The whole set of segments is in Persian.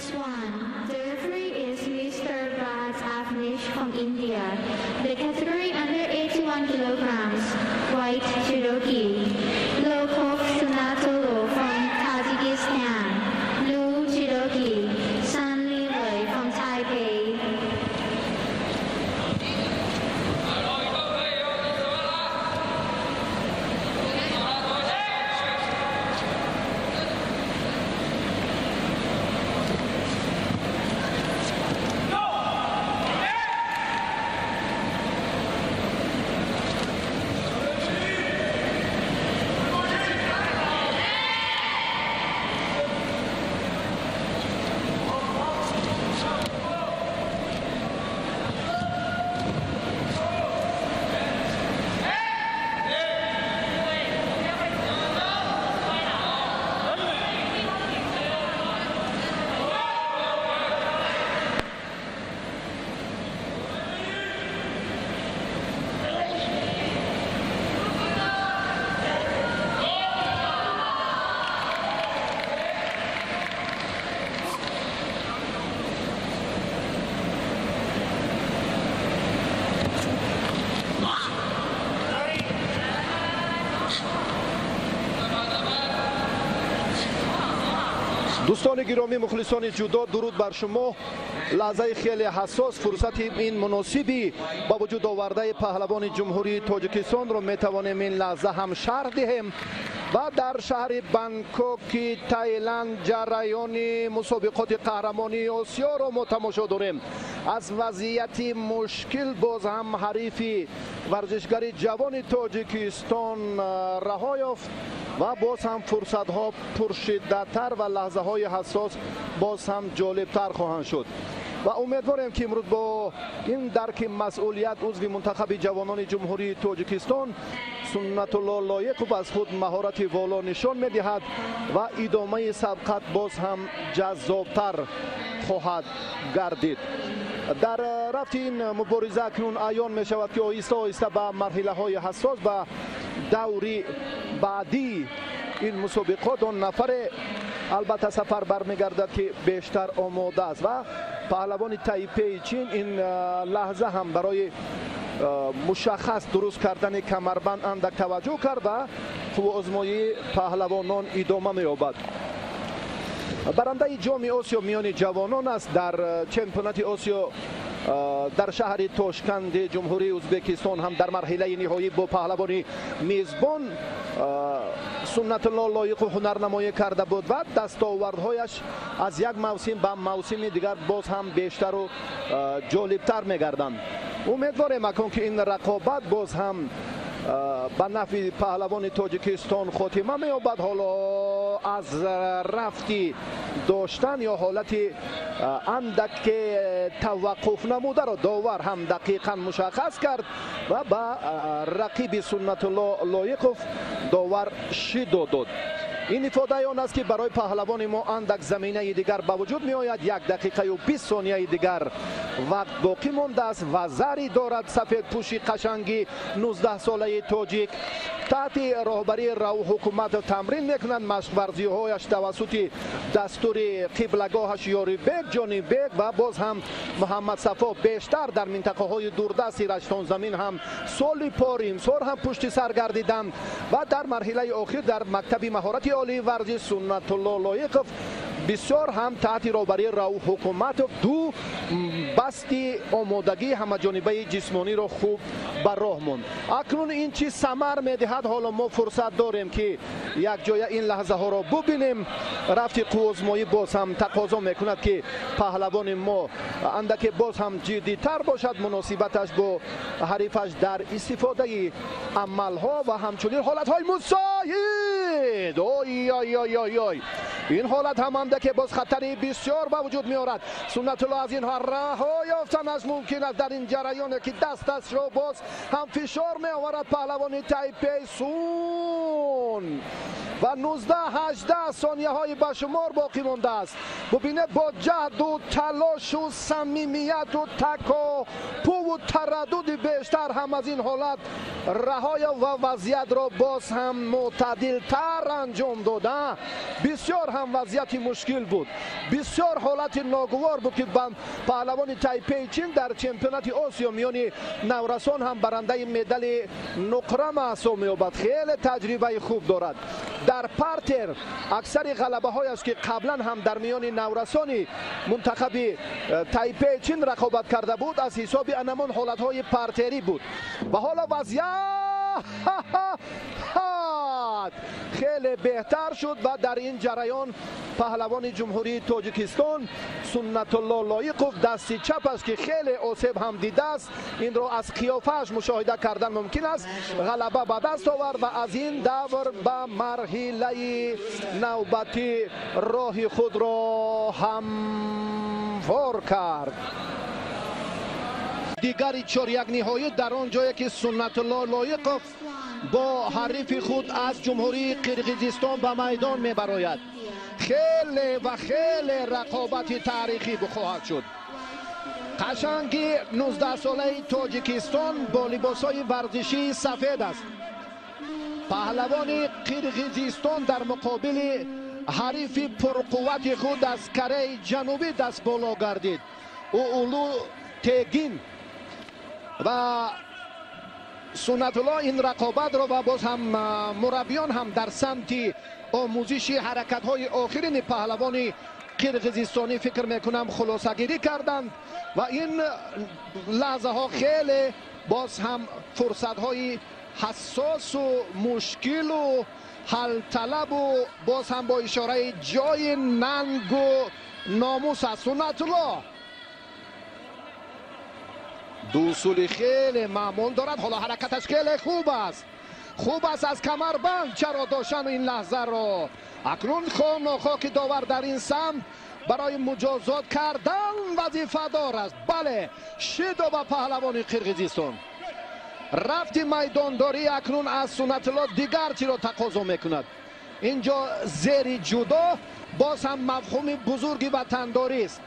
First one, the referee is Mr. Raj Avnish from India. The category under 81 kilograms, white Cherokee. Lokov Sunatolo from Tajikistan. Blue Cherokee. San Li Wei from Taipei. دوستان گرامی مخلصان جودو، درود بر شما. لحظه خیلی حساس، فرصت این مناسبی با وجود آورده پهلوان جمهوری تاجیکستان رو میتوانیم این لحظه هم شرح دهیم و در شهر بانکوک تایلند جریان مسابقات قهرمانی آسیا رو ما تماشا داریم. از وضعیت مشکل باز هم حریف ورزشگر جوان تاجیکستان رها یافت و باز هم فرصت ها پرشدت‌تر و لحظه های حساس باز هم جالبتر خواهند شد و امیدواریم که امروز با این درک مسئولیت عضو منتخب جوانان جمهوری تاجیکستان سنت الله لایقوف از خود مهارت والا نشان میدهد و ادامه سبقت باز هم جذابتر خواهد گردید. در رفت این مبارزه اکنون عیان می شود که آهسته آهسته به مرحله های حساس و دوری بعدی این مسابقات دو نفر البته سفر برمیگردد که بیشتر آماده است و پهلوان تایپی چین این لحظه هم برای مشخص درست کردن کمربند اندک توجه کرد و خوب آزمایی پهلوانان ادامه می‌یابد. برنده جام آسیا میان جوانان است در چمپیونات آسیا در شهر تاشکند جمهوری ازبکستان هم در مرحله نهایی با پهلوانی میزبان سنت الله لایقوف هنرنمایی کرده بود و دستاوردهایش از یک موسم به موسم دیگر باز هم بیشتر و جالبتر میگردند. امیدواریم اکنون که این رقابت باز هم به نفع پهلوان تاجیکستان خاتمه می‌یابد. حالا از رفتی داشتن یا حالت اندک توقف نموده را داور هم دقیقا مشخص کرد و به رقیب سنت الله لایقوف داور شیدو داد. این افاده آن است که برای پهلوان ما اندک زمینه دیگر به وجود می آید. 1 دقیقه و 20 ثانیه دیگر وقت باقی مانده است و زری دارد سفید پوشی قشنگی 19 ساله تاجیک تحت راهبری رو حکومت تمرین میکنند. مشق ورزی هایش توسط دستور قبلگاهش یاری بیگ جانی بیگ و باز هم محمد صفا بیشتر در منطقه های دوردست رشتان زمین هم سال پاریم سال هم پشت سر گردیدند و در مرحله آخر در مکتب مهارت عالی ورزش سنت الله لایقوف بسیار هم تحت راهبری رو حکومت دو بستی آمادگی همه جانبه جسمانی را خوب بر راه ماند. اکنون این چیز ثمر میدهد. حالا ما فرصت داریم که یک جای این لحظه ها را ببینیم. رفت قوزمایی باز هم تقاضا میکند که پهلوان ما اندک باز هم جدی تر باشد مناسبتش با حریفش در استفاده عمل ها و همچنین حالت های مساعد. آی آی آی آی آی. این حالت هم اندک باز خطری بسیار به وجود می آورد. سنت الله از اینها رها یافتنش ممکن است در این جریان که دست را باز هم فشار می آورد پهلوان تایپی سون و 19-18 ثانیه های به شمار باقی مانده است. ببینید با جهد و تلاش و صمیمیت و تکاپو و تردد بیشتر هم از این حالت رهای و وضعیت را باز هم معتدل تر انجام دادن. بسیار هم وضعیت مشکل بود، بسیار حالت ناگوار بود که پهلوان تایپی چین در چمپیونات آسیا میان نورسان هم برنده مدال نقره محسوب می‌یابد. خیلی تجربه خوب دارد در پارتر. اکثر غلبه های است که قبلا هم در میان نورسان منتخب تایپی چین رقابت کرده بود از حساب انمان حالت های پارتری بود و حالا وضعیت خیلی بهتر شد و در این جریان پهلوان جمهوری تاجیکستان سنت الله لایقوف دست چپ است که خیلی آسیب هم دیده است. این را از قیافه‌اش مشاهده کردن ممکن است. غلبه به دست آورد و از این دور به مرحله نوبتی راه خود را هموار کرد. دیگری 4-1 نهایی در آن جایی که سنت الله لایقوف با حریف خود از جمهوری قرقیزستان به میدان میبراید. خیلی و خیلی رقابت تاریخی خواهد شد. قشنگی 19 ساله تاجیکستان با لباسای ورزشی سفید است. پهلوان قرقیزستان در مقابل حریف پرقوت خود از کره جنوبی دست بالا گردید. اولو تگین و سنت الله این رقابت را و باز هم مربیان هم در سمت آموزش حرکت های آخرین پهلوان قرقیزستانی فکر میکنم خلاصه گیری کردند و این لحظه ها خیلی باز هم فرصت های حساس و مشکل و حل طلب و باز هم با اشاره جای ننگ و ناموس است. سنت الله دو اصول خیلی معمول دارد. حالا حرکتش خیلی خوب است، خوب است از کمربند چرا داشتن این لحظه را. اکنون خاک داور در این سمت برای مجازات کردن وظیفه دار است. بله شیدا و پهلوان قرقیزستان رفت میدانداری اکنون از سنت الله دیگر چی را تقاضا میکند. اینجا زیر جدا باز هم مفهوم بزرگی وطنداری است.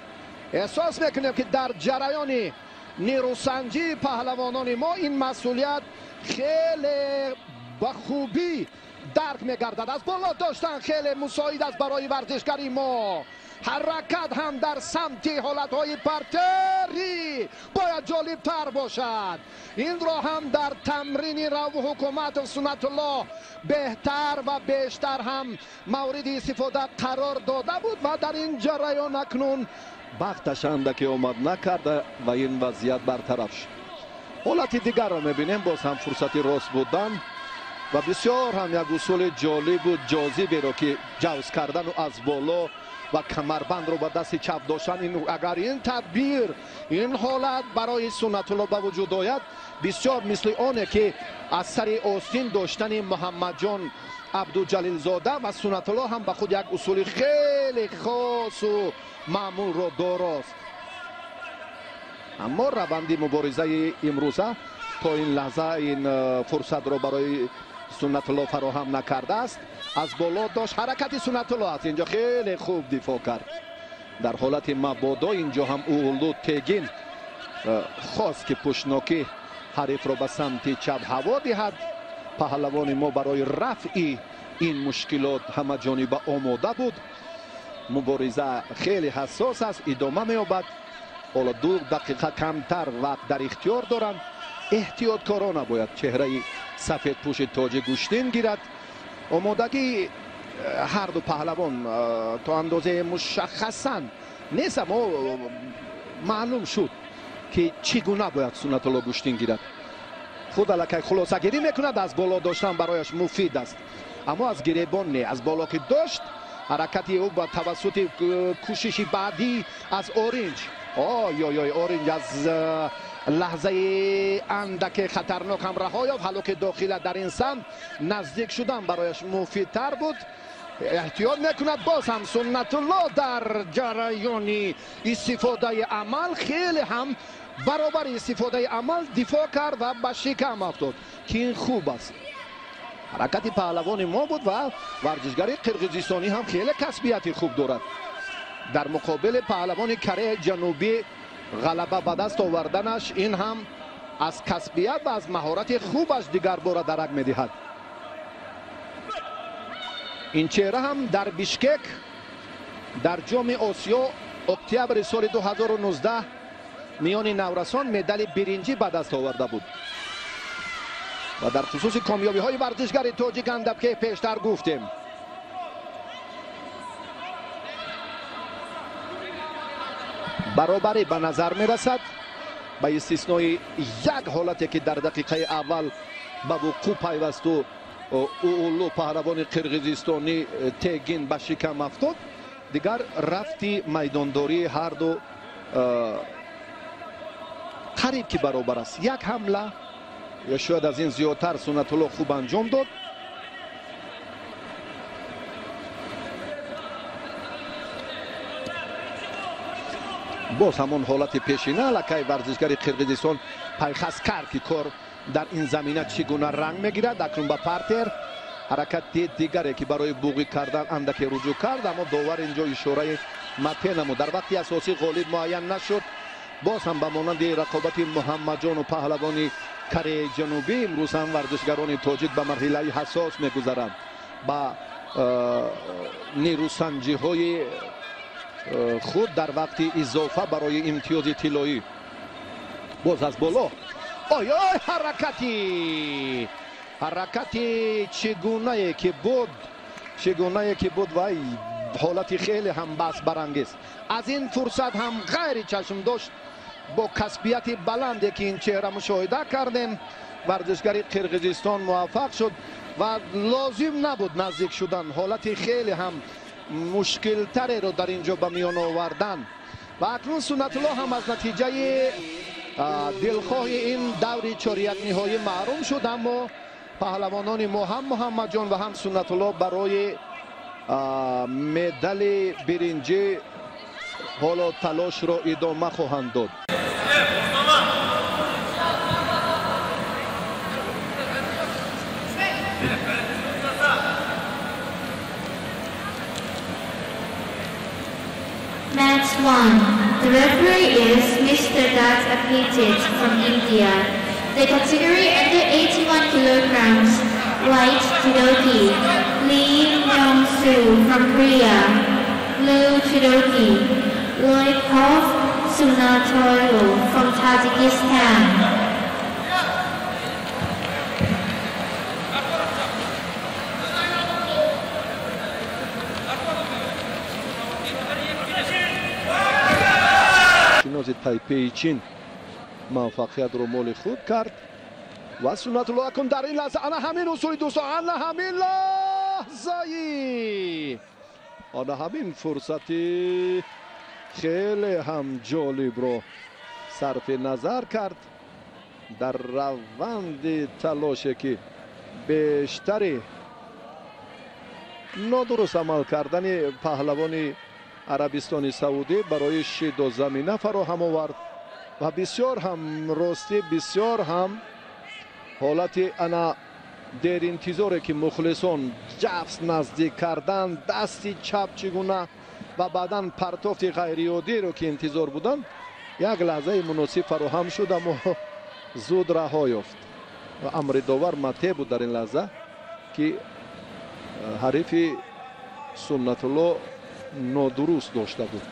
احساس میکنیم که در جریان نیروسنجی پهلوانان ما این مسئولیت خیلی به خوبی درک میگردد. از بالا داشتن خیلی مساعد است برای ورزشکاری ما. حرکت هم در سمت حالتهای پرتری باید جالب تر باشد. این را هم در تمرین رو حکومت سنت الله بهتر و بیشتر هم مورد استفاده قرار داده بود و در این جریان اکنون وقتش اندکی آمد نکرده و این وضعیت برطرف شد. حالت دیگر را میبینیم باز هم فرصتی راست بودن و بسیار هم یک اصول جالب و جاذبی را که جوز کردن و از بالا و کمربند رو با دست چپ داشتن. اگر این تدبیر این حالت برای سنت الله به وجود آید بسیار مثل آنه که از سر آستین داشتن محمد جان عبدالجلیل زاده و سنت الله هم به خود یک اصول خیلی خاص و معمول را داراست. اما روند مبارزه امروزه تا این لحظه این فرصت را برای سنت الله فراهم نکرده است. از بالا داشت حرکت سنت الله است. اینجا خیلی خوب دفاع کرد. در حالت مبادا اینجا هم اولو تگین خواست که پشتناکی حریف را به سمت چپ هوا دهد. پهلوان ما برای رفع این مشکلات همه جانبه آماده بود. مبارزه خیلی حساس است، ادامه می‌یابد. حالا 2 دقیقه کمتر وقت در اختیار دارند. احتیاطکارانه باید چهره سفید پوش تاج گوشتین گیرد. آمادگی هر دو پهلوان تا اندازه مشخصا نیست، اما معلوم شد که چگونه باید سنت الله گوشتین گیرد. خود الکی خلاصه گیری میکند. از بالا داشتن برایش مفید است، اما از گریبان نه. از بالا که داشت حرکتی او با توسط کوشش بعدی از اورنج اورنج از لحظه اندک خطرناک هم رها یافت. حالا که داخل در این سمت نزدیک شدن برایش مفیدتر بود. احتیاط میکند. باز هم سنت الله در جریان استفاده عمل خیلی هم برابر استفاده عمل دفاع کرد و به شکم افتاد که این خوب است. حرکت پهلوان ما بود و ورزشگر قرقیزستانی هم خیلی کسبیت خوب دارد. در مقابل پهلوان کره جنوبی غلبه به دست آوردنش این هم از کسبیت و از مهارت خوبش دیگر بار درک می‌دهد. این چهره هم در بیشکک در جام آسیا اکتبر سال 2019 میان نورسان مدال برنجی به دست آورده بود و در خصوص کامیابی های ورزشگر تاجیک اندبکه پیشتر گفتیم. برابری به نظر می رسد به استثنای یک حالتی که در دقیقه اول به وقوع پیوست و اولو پهلوان قرقیزستانی تگین به شکم افتاد. دیگر رفتی میدانداری هر دو قریب که برابر است. یک حمله یا شاید از این زیادتر سنت الله خوب انجام داد. باز همون حالت پیشینه لکه ورزشگر قرقیزستان پیخست کرد که کار در این زمینه چگونه رنگ میگیرد. اکنون به پارتر حرکت دیگری که برای بوغی کردن اندکی رجوع کرد، اما داور اینجا اشاره مپی نمود. در وقتی اساسی غالب معین نشد باز هم به مانند رقابت محمد جان و پهلوانی کره جنوبی امروز هم ورزشگران تاجیک به مرحله حساس میگذرند. با نیروسنجی های خود در وقت اضافه برای امتیاز طلایی. باز از بالا آی حرکتی چگونه که بود و حالتی خیلی هم بس برانگیز. از این فرصت هم غیر چشم داشت با کسبیت بلندی که این چهره مشاهده کردیم ورزشگر قرقیزستان موفق شد و لازم نبود نزدیک شدن. حالت خیلی هم مشکل تری رو در اینجا به میان آوردن و اکنون سنت الله هم از نتیجه دلخواه این دور چهاریک نهایی محروم شد. اما پهلوانان ما هم محمد جان و هم سنت الله برای مدال برنجی حالا تلاش را ادامه خواهند داد. Match 1. The referee is Mr. Das Apitit from India. The category under 81 kilograms, white judoki, Lee Myung-soo from Korea, blue judoki, Loikov Sunatoyo from Tajikistan. شناز تایپی چین موفقیت رو مال خود کرد و سنت الله کن در این لحظه انا همین اصولی دوستان، انا همین لحظه انا همین فرصتی خیلی هم جالب رو صرف نظر کرد در روند تلاشی که بیشتری نادرست عمل کردن پهلوان عربستان سعودی برای شید و زمینه فراهم آورد و بسیار هم راستی بسیار هم حالت انا در انتظاره که مخلصان جفت نزدیک کردن دستی چپ چگونه و بعدا پرتافت غیریادی رو که انتظار بودن یک لحظه مناسب فراهم شد اما زود رها یافت و امر داور مته بود در این لحظه که حریف سنت الله نادرست داشته بود.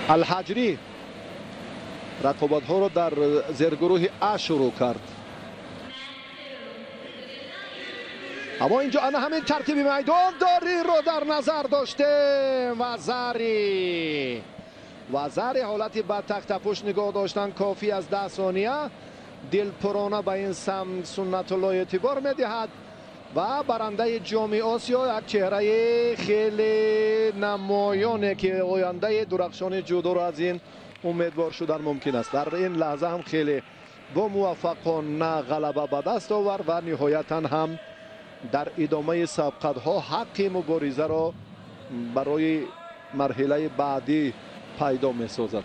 الحجری رقابت ها رو در زیرگروه ا شروع کرد اما اینجا انا همین ترتیب میدان داری رو در نظر داشته وزاری حالتی به تخت پشت نگاه داشتن کافی از 10 ثانیه دلپرانه به این سمت سنت الله اعتبار میدهد و برنده جام آسیا یک چهره خیلی نمایانه که آینده درخشان جودو را از این امیدوار شدن ممکن است. در این لحظه هم خیلی با موفقانه غلبه به دست آورد و نهایتا هم در ادامه سبقت ها حق مبارزه را برای مرحله بعدی пайдо месозад.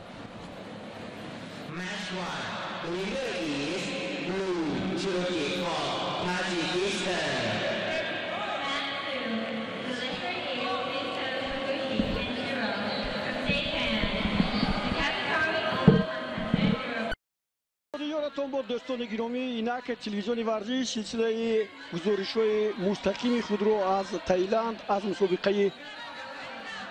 دوستان گرامی، اینک تلویزیون ورزش سلسله گزارش‌های مستقیم خود را از تایلند از مسابقه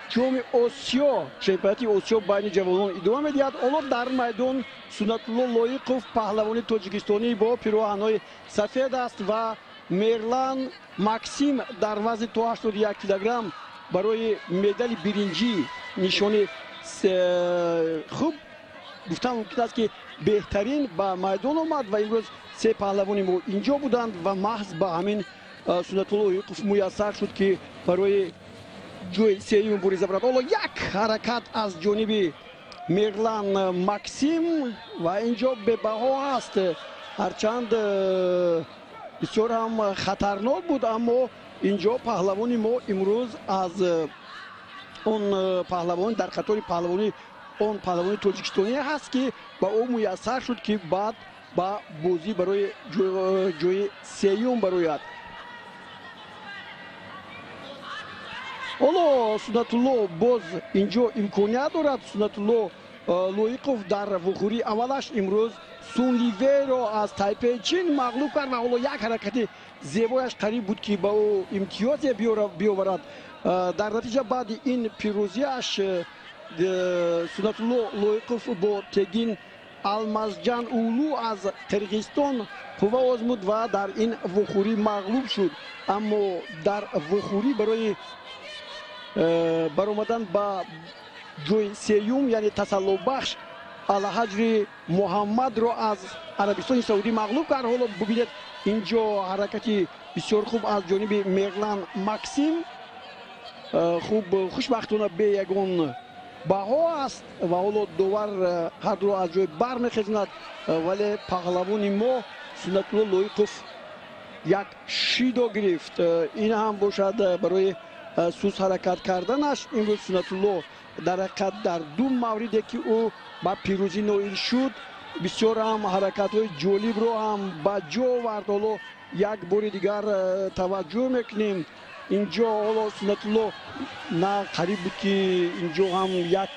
جام آسیا چمپیونات آسیا بین جوانان ادامه می‌دهد. حالا در میدان سنت الله لایقوف پهلوان تاجیکستانی با پیراهن‌های سفید است و مرلان ماکسیم در وزن تا 81 کیلوگرم برای مدال برنجی نشانه خوب گفتم ممکن است که بهترین به میدان آمد و امروز سه پهلوان ما اینجا بودند و محض به همین سنت الله لایقوف میسر شد که برای جوی سیوم بریزه برد. حالا یک حرکت از جانب مرلان ماکسیم و اینجا به بها است، هرچند بسیار هم خطرناک بود، اما اینجا پهلوان ما امروز از اون پهلوان در خطر پهلوانی اون پهلوان تاجیکستانی هست که با او میسر شد که بعد با بازی برای جوی سیوم برآید. حالا سنت الله باز اینجا امکانیت دارد. سنت الله لایقوف در وخوری اولش امروز سون لیوی را از تایپه چین مغلوب کرد و حالا یک حرکت زیبایش قریب بود که با او امتیاز بیاورد. در نتیجه بعد این پیروزیش سنت الله لایقوف با تگین المازجان اولو از قرقیزستان قوه آزمود و در این وخوری مغلوب شد. اما در وخوری برای برآمدن با جوی سیوم یعنی تسلی بخش الحجر محمد را از عربستان سعودی مغلوب کرد. حالا ببینید اینجا حرکتی بسیار خوب از جانب مرلان ماکسیم، خوب خوشبختانه به یگان بها است و حالا داور هر دو از جای بر میخیزند، ولی پهلوان ما سنت الله لایقوف یک شیدا گرفت. این هم باشد برای سوس حرکت کردنش. امروز سنت الله در حقیقت در دو موردی که او با پیروزی نائل شد بسیار هم حرکت های جالب رو هم با جا آورد. حالا یک بار دیگر توجه میکنیم اینجا حالا سنت الله نه قریب بود که اینجا هم یک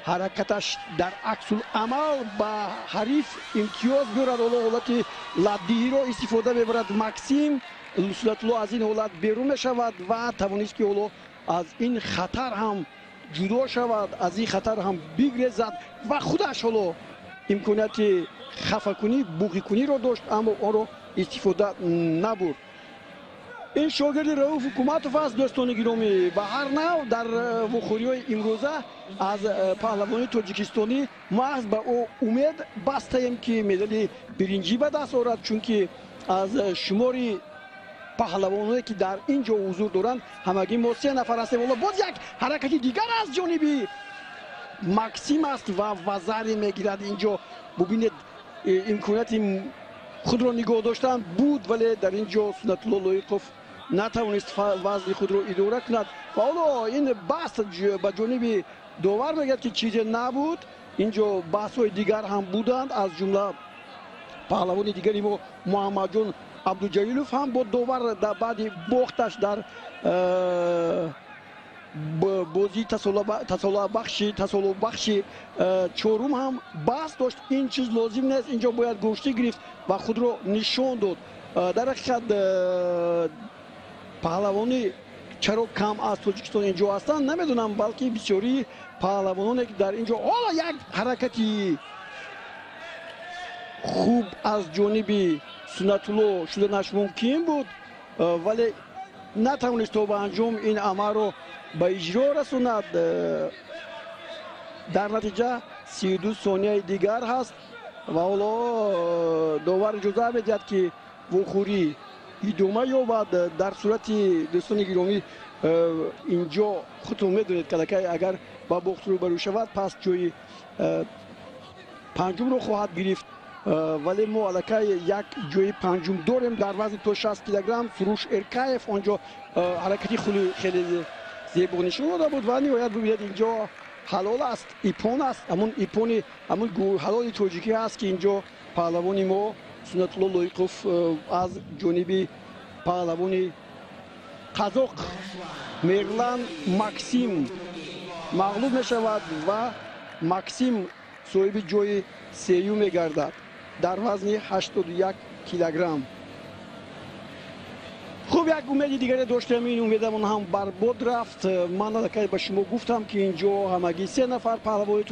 حرکتش در عکس العمل با حریف امتیاز بیارد. حالا حالت لدهی را استفاده ببرد ماکسیم. سنت الله از این حالت بیرون شود و توانست که حالا از این خطر هم جدا شود، از این خطر هم بگریزد و خودش حالا امکانیت خفه کنی بوقی کنی را داشت اما آن را استفاده نبرد. این شاگرد رئوف حکومتوف است دوستان گرامی. به هر نوع در وخوری‌های امروزه از پهلوان تاجیکستانی محض به او امید بستیم که مدال برنجی به دست آورد، چون که از شماری پهلوانانی که در اینجا حضور دارند همگی ما 3 نفر هستیم. حالا باز یک حرکت دیگر از جانب ماکسیم است و وزری میگیرد. اینجا ببینید امکانیت خود را نگاه داشتن بود ولی در اینجا سنت الله لایقوف نتوانست وزن خود را اداره کند و حالا این بحث به جانب داور میگه که چیزی نبود. اینجا بحث های دیگر هم بودند، از جمله پهلوان دیگری ما محمد جان عبدالجلیلوف هم با داور در بعد باختش در بازی تسلا بخشی چهارم هم بحث داشت. این چیز لازم نیست، اینجا باید گوشتی گرفت و خود را نشان داد. در حقیقت پهلوانی چرا کم از تاجیکستان اینجا هستند نمیدونم، بلکه بسیاری پهلوانانی که در اینجا حالا یک حرکتی خوب از جانب سنت الله شدنش ممکن بود ولی نتوانست تا به انجام این عمل رو به اجرا رساند. در نتیجه 32 ثانیه دیگر هست و حالا داور اجازه میدهد که وخوری ادامه یابد. در صورت دوستان گرامی اینجا خودتون میدونید که اگر با باخت روبرو شود پس جای پنجم رو خواهد گرفت، ولی ما الکی یک جای پنجم داریم در وزن تا 60 کیلوگرم. سروش ارکایف آنجا حرکتی خیلی زیبا نشون داده بود و نهایت ببینید اینجا حلال است، ایپون است، همون حلال تاجیکی است که اینجا پهلوان ما سنت الله لایقوف از جانب پهلوان قازق مغلان ماکسیم مغلوب می شود و ماکسیم صاحب جای سیوم می گردد در وزن 81 کیلوگرم. خوب یک امید دیگری داشتم، این امیدمون هم برباد رفت. من به شما گفتم که اینجا همگی 3 نفر پهلوان